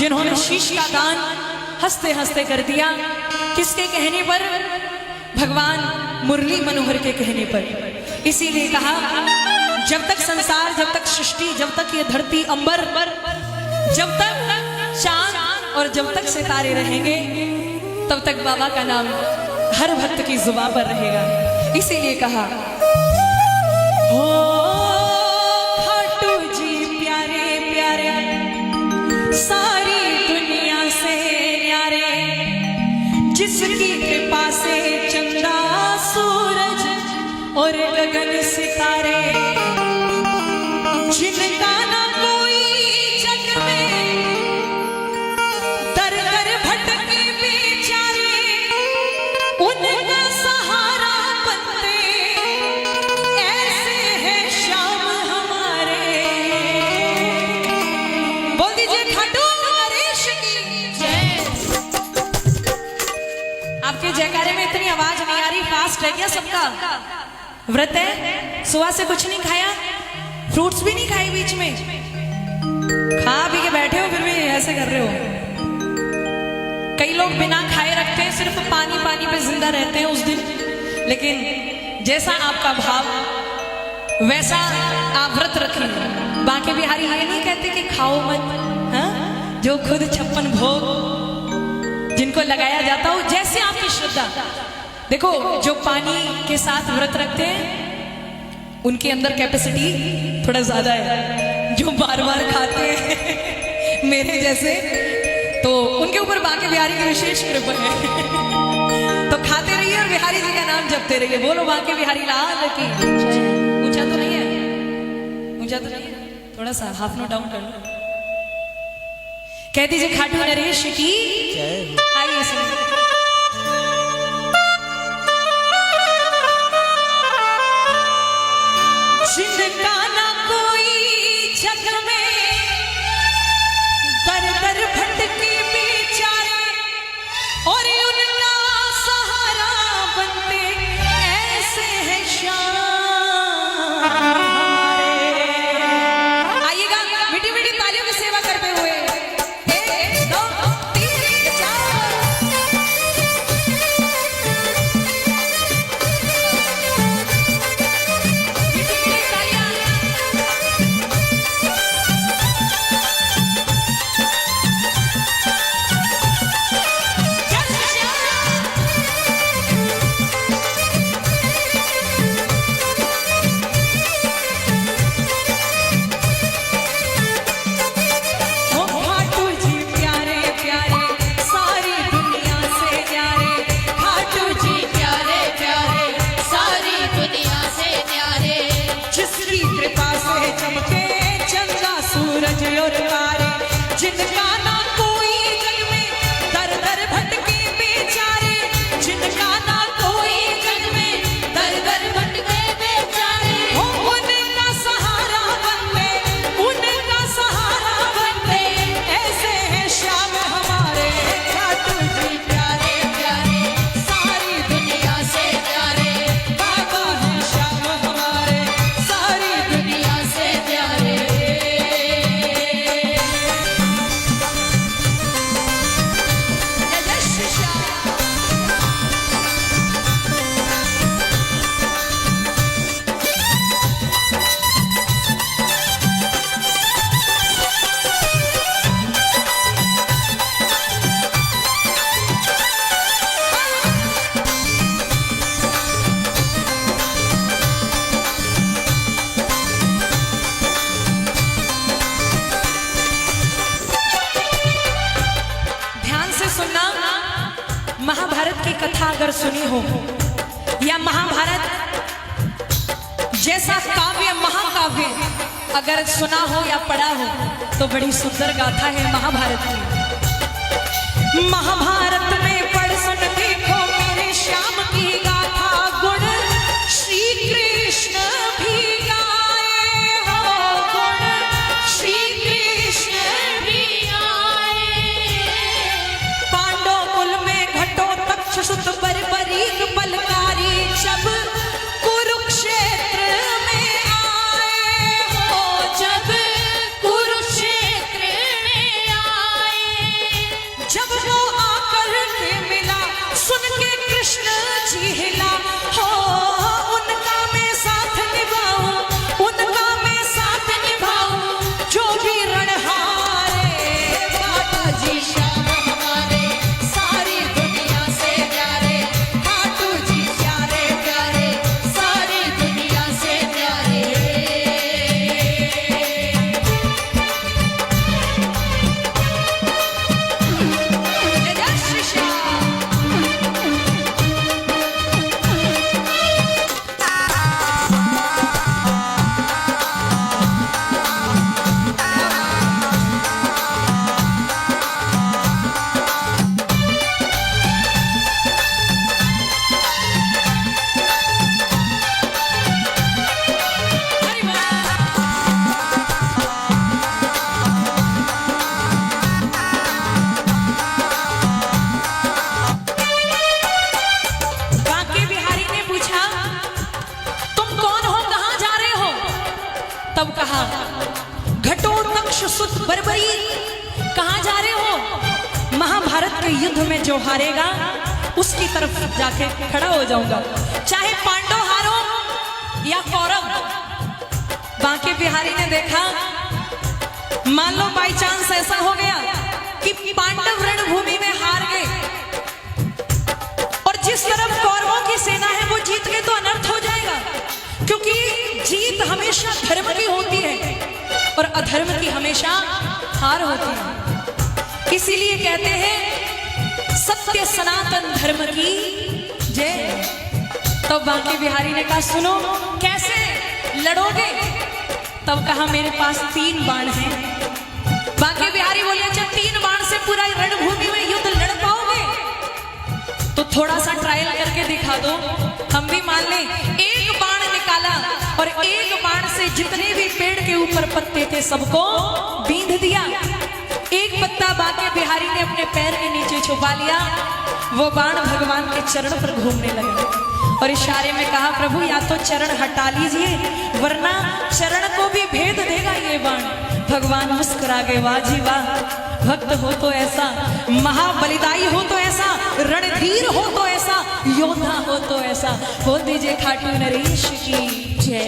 जिन्होंने शीश का दान हंसते हंसते कर दिया। किसके कहने पर? भगवान मुरली मनोहर के कहने पर। इसीलिए कहा जब तक संसार, जब तक सृष्टि, जब तक ये धरती अंबर, जब तक चांद और जब तक सितारे रहेंगे, तब तक बाबा का नाम हर भक्त की जुबान पर रहेगा। इसीलिए कहा हो खाटू जी प्यारे प्यारे, सारी दुनिया से न्यारे, जिसकी कृपा से चंदा सूरज और गगन सितारे, जिनका ना कोई जग में दर दर भटके बेचारे, उनका सहारा बनते ऐसे है श्याम हमारे। बोल दीजिए खाटू नरेश की जय। आपके जयकारे में इतनी आवाज नहीं आ रही, फास्ट है क्या सबका? व्रत है, सुबह से कुछ नहीं खाया, फ्रूट्स भी नहीं खाए, बीच में खा पी के बैठे हो, फिर भी ऐसे कर रहे हो। कई लोग बिना खाए रखते हैं, सिर्फ पानी पानी पे जिंदा रहते हैं उस दिन। लेकिन जैसा आपका भाव वैसा आप व्रत रखें। बांके बिहारी ये नहीं कहते कि खाओ मत, हाँ? जो खुद 56 भोग जिनको लगाया जाता हो, जैसे आपकी श्रद्धा। देखो जो पानी के साथ व्रत रखते हैं उनके अंदर कैपेसिटी थोड़ा ज्यादा है। जो बार बार खाते हैं मेरे जैसे, तो उनके ऊपर बांके बिहारी की विशेष कृपा है। तो खाते रहिए और बिहारी जी का नाम जपते रहिए। बोलो बांके बिहारी लाल की। ऊंचा तो नहीं है, ऊंचा तो नहीं है, थोड़ा सा हाफ नो डाउन कर लो। कह दीजिए खाटू नरेश की आइए सुनिए। जिनका ना कोई जग में दर दर भटके बेचारे, और उनका सहारा बनते ऐसे है श्याम हमारे। आइएगा मीठी मीठी तालियों की सेवा करते हुए। 1 2 3 4 जिनका ना कोई जग में दर दर भटके बेचारे, जिनका ना कोई जग में दर दर भटके बेचारे, हो उनका सहारा बनते, उनका सहारा बनते ऐसे है श्याम हमारे। खाटू जी प्यारे प्यारे, सारी दुनिया से प्यारे, बाबा है श्याम हमारे, सारी दुनिया से प्यारे। महाभारत की कथा अगर सुनी हो, या महाभारत जैसा काव्य महाकाव्य अगर सुना हो या पढ़ा हो, तो बड़ी सुंदर गाथा है महाभारत की। महाभारत में पढ़ सुन देखो मेरे श्याम की गाथा, गुण श्री कृष्ण भी गाए हो, गुण श्री कृष्ण भी आए। पांडव कुल में घटोत्कच सुत बर्बरीक बलकारी, जब कुरुक्षेत्र में आए हो, जब कुरुक्षेत्र में आए। तब कहा, घटोत्कच सुत बर्बरी, कहां जा रहे हो? महाभारत के युद्ध में जो हारेगा उसकी तरफ जाके खड़ा हो जाऊंगा, चाहे पांडव हारो या कौरव। बांके बिहारी ने देखा, मान लो बाई चांस ऐसा हो गया कि पांडव रणभूमि में हार गए और जिस तरफ कौरवों की सेना है वो जीत गए, तो अनर्थ हो जाएगा, क्योंकि जीत हमेशा धर्म की होती है और अधर्म की हमेशा हार होती है। इसीलिए कहते हैं सत्य सनातन धर्म की जय। तो बांके बिहारी ने कहा, सुनो कैसे लड़ोगे? तब कहा, मेरे पास 3 बाण हैं। बांके बिहारी बोले, अच्छा 3 बाण से पूरा रणभूमि में युद्ध लड़ पाओगे? तो थोड़ा सा ट्रायल करके दिखा दो, हम भी मान लें। एक बाण निकाला और एक बाण से जितने भी पेड़ के ऊपर पत्ते थे सबको बींध दिया। एक पत्ता बांके बिहारी ने अपने पैर के नीचे छुपा लिया, वो बाण भगवान के चरण पर घूमने लगा और इशारे में कहा, प्रभु या तो चरण हटा लीजिए वरना चरण को भी भेद देगा ये बाण। भगवान मुस्कुरा गए, वाह जी वाह, भक्त हो तो ऐसा, महाबलिदाई हो तो ऐसा, रणधीर हो तो ऐसा, योद्धा हो तो ऐसा, हो दीजिए खाटू नरेश की जय।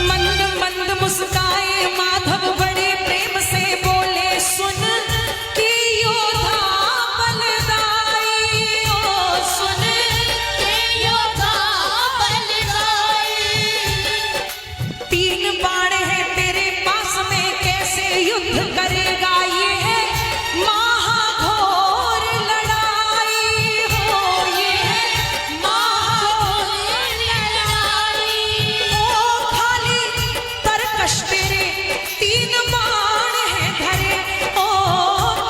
मंद मंद मुस्काए माधव बड़े प्रेम से बोले, सुन कि योद्धा बलदाई, ओ सुन कि योद्धा बलदाई। 3 बाण है तेरे पास में, कैसे युद्ध करेगा? ये है महाघोर लड़ाई, हो ये है महाघोर लड़ाई। ओ खाली तरकश तेरे 3 बाण है धरे, ओ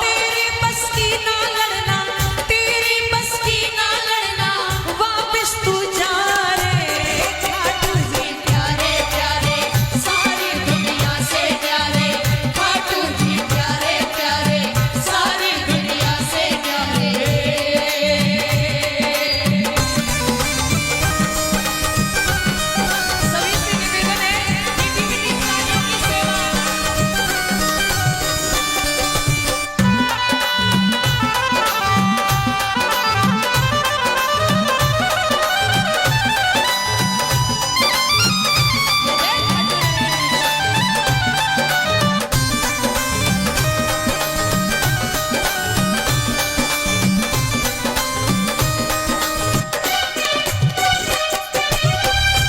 तेरे बस की ना लड़ना, तेरे बस की ना लड़ना, वापिस तू जा रे खाटू जी प्यारे प्यारे, सारी दुनिया से प्यारे, खाटू जी प्यारे प्यारे, सारी दुनिया से प्यारे। सभी से निवेदन है, मीठी मीठी तालियों की सेवा।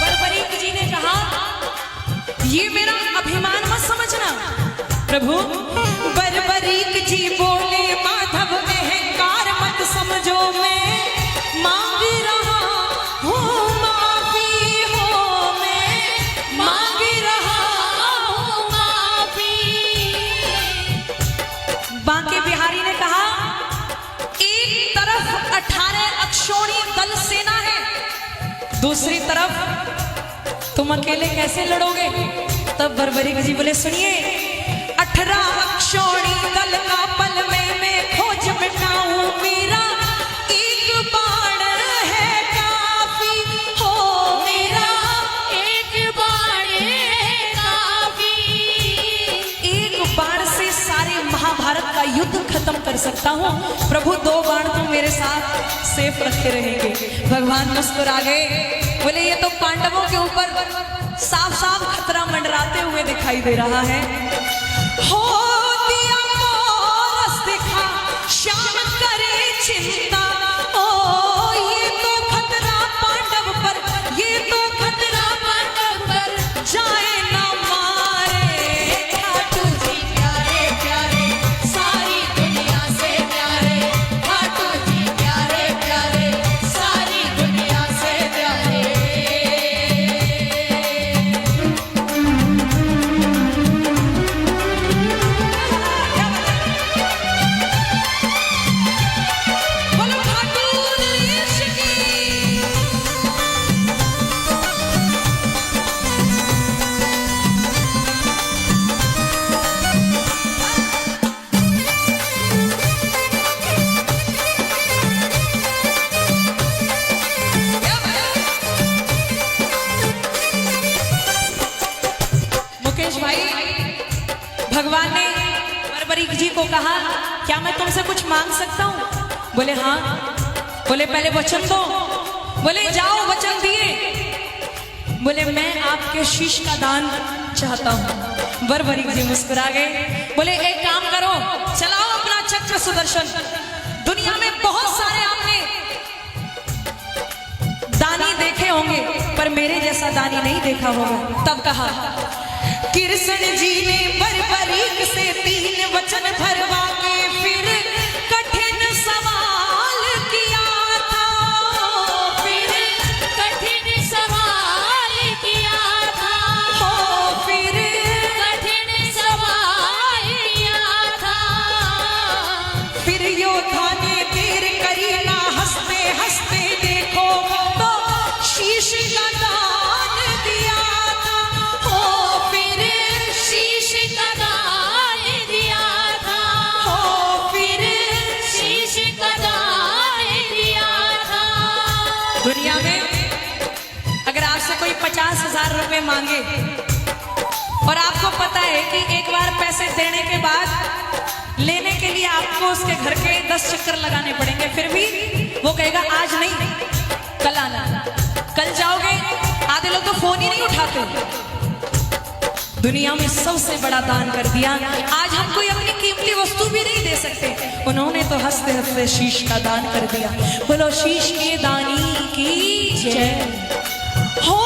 बर्बरीक जी ने कहा, ये मेरा अभिमान मत समझना प्रभु। बर्बरीक जी बोले, माधव अहंकार मत समझो, मैं मांग रहा हूँ माफी, हो मैं मांग रहा हूँ माफी। बांके बिहारी ने कहा, एक तरफ 18 अक्षौणी दल सेना है, दूसरी तरफ तुम अकेले कैसे लड़ोगे? तब बर्बरीक जी बोले, सुनिए 18 अक्षौणी दल का पल में मैं खोज मिटाऊं, मेरा एक बाण है काफी, हो मेरा एक बाण है काफी। एक बाण से सारे महाभारत का युद्ध खत्म कर सकता हूँ प्रभु, 2 बाण तो मेरे साथ सेफ रखे रहेंगे। भगवान मुस्कुरा गए, बोले ये तो पांडवों के ऊपर साफ साफ खतरा मंडराते हुए दिखाई दे रहा है। हो दिया मोरस दिखा, श्याम करे चिंता, ओ ये तो खतरा पांडव पर, ये तो खतरा पांडव पर, जाए ना मारे खाटू जी प्यारे प्यारे, सारी दुनिया से प्यारे, खाटू जी प्यारे प्यारे, सारी दुनिया से प्यारे। भगवान ने बरबरीक जी को कहा, क्या मैं तुमसे कुछ मांग सकता हूँ? बोले हाँ। बोले पहले वचन दो। बोले जाओ, वचन दिए। बोले मैं आपके शीश का दान चाहता हूँ। बरबरीक जी मुस्कुरा गए। बोले एक काम करो, चलाओ अपना चक्र सुदर्शन। दुनिया में बहुत सारे आपने दानी देखे होंगे, पर मेरे जैसा दानी नहीं देखा होगा। तब कहा, कृष्ण जी ने बरबरीक से 3 वचन भरवा के फिर कठिन सवाल किया था। फिर कठिन सवाल किया था। हो फिर कठिन सवाल किया था। फिर योद्धा ने देर करी ना, हंसते हंसते देखो तो शीश का दान दिया था। हो फिर शीश का दान दिया था। हो फिर शीश का दान दिया था। दुनिया में अगर आपसे कोई 50,000 रुपए मांगे और आपको पता है कि एक बार पैसे देने के बाद लेने के लिए आपको उसके घर के 10 चक्कर लगाने पड़ेंगे, फिर भी वो कहेगा आज नहीं कल आना। कल जाओगे, आधे लोग तो फोन ही नहीं उठाते। दुनिया में सबसे बड़ा दान कर दिया। आज हम कोई अपनी कीमती वस्तु भी नहीं दे सकते, उन्होंने तो हंसते हंसते शीश का दान कर दिया। बोलो शीश के दानी की जय हो।